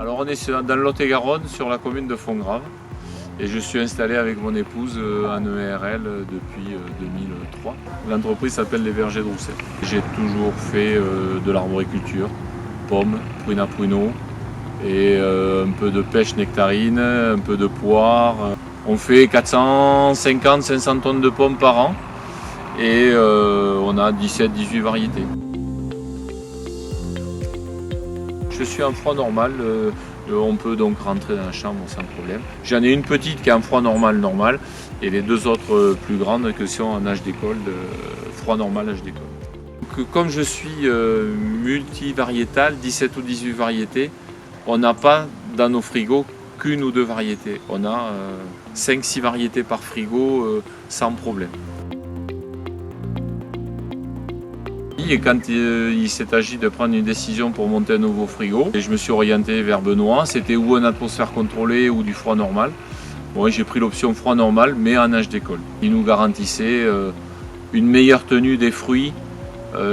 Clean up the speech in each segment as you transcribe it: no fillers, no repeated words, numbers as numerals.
Alors on est dans le Lot-et-Garonne, sur la commune de Fongrave. Et je suis installé avec mon épouse en ERL depuis 2003. L'entreprise s'appelle les Vergers de Roussel. J'ai toujours fait de l'arboriculture, pommes, prunes à pruneaux, et un peu de pêche nectarine, un peu de poire. On fait 450-500 tonnes de pommes par an et on a 17-18 variétés. Je suis en froid normal, on peut donc rentrer dans la chambre sans problème. J'en ai une petite qui est en froid normal et les deux autres plus grandes qui sont en âge d'école, froid normal, âge d'école. Comme je suis multivariétal, 17 ou 18 variétés, on n'a pas dans nos frigos qu'une ou deux variétés. On a 5-6 variétés par frigo sans problème. Et quand il s'est agi de prendre une décision pour monter un nouveau frigo, et je me suis orienté vers Benoît, c'était ou une atmosphère contrôlée ou du froid normal. Bon, j'ai pris l'option froid normal, mais en âge d'école. Il nous garantissait une meilleure tenue des fruits,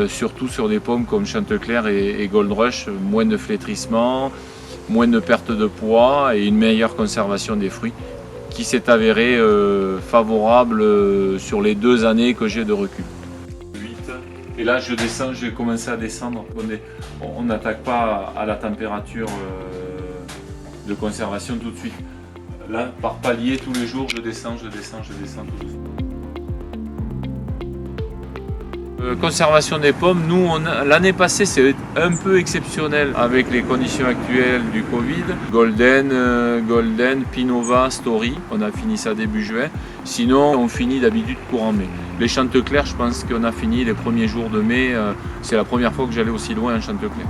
surtout sur des pommes comme Chantecler et Gold Rush, moins de flétrissement, moins de perte de poids et une meilleure conservation des fruits, qui s'est avérée favorable sur les 2 années que j'ai de recul. Et là, je descends, j'ai commencé à descendre. On n'attaque pas à la température de conservation tout de suite. Là, par palier, tous les jours, je descends tout doucement. Conservation des pommes, nous, l'année passée, c'est un peu exceptionnel avec les conditions actuelles du Covid. Golden, Pinova, Story, on a fini ça début juin. Sinon, on finit d'habitude courant mai. Les Chantecler, je pense qu'on a fini les premiers jours de mai. C'est la première fois que j'allais aussi loin en Chantecler.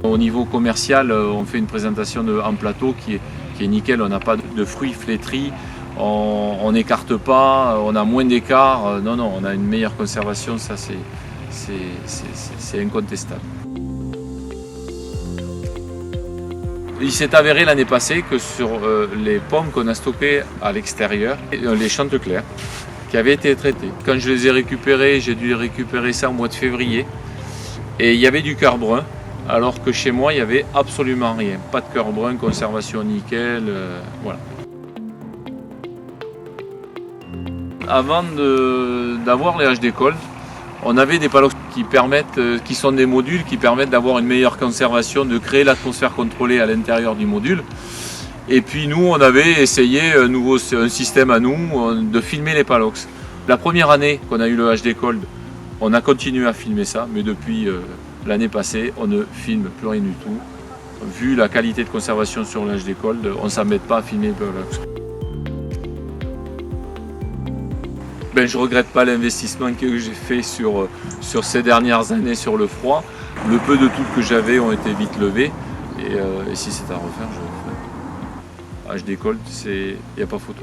Au niveau commercial, on fait une présentation en plateau qui est nickel. On n'a pas de fruits flétris. On n'écarte pas, on a moins d'écart. Non, on a une meilleure conservation, ça c'est incontestable. Il s'est avéré l'année passée que sur les pommes qu'on a stockées à l'extérieur, les Chantecler, qui avaient été traitées. Quand je les ai récupérées, j'ai dû récupérer ça au mois de février, et il y avait du cœur brun, alors que chez moi, il n'y avait absolument rien. Pas de cœur brun, conservation nickel, voilà. Avant d'avoir les HD Cold, on avait des palox qui sont des modules qui permettent d'avoir une meilleure conservation, de créer l'atmosphère contrôlée à l'intérieur du module. Et puis nous, on avait essayé un système à nous de filmer les palox. La première année qu'on a eu le HD Cold, on a continué à filmer ça, mais depuis l'année passée, on ne filme plus rien du tout. Vu la qualité de conservation sur le HD Cold, on ne s'embête pas à filmer les palox. Je ne regrette pas l'investissement que j'ai fait sur ces dernières années sur le froid. Le peu de tout que j'avais ont été vite levés. Et si c'est à refaire, je le ferai. HD Cold, il n'y a pas photo.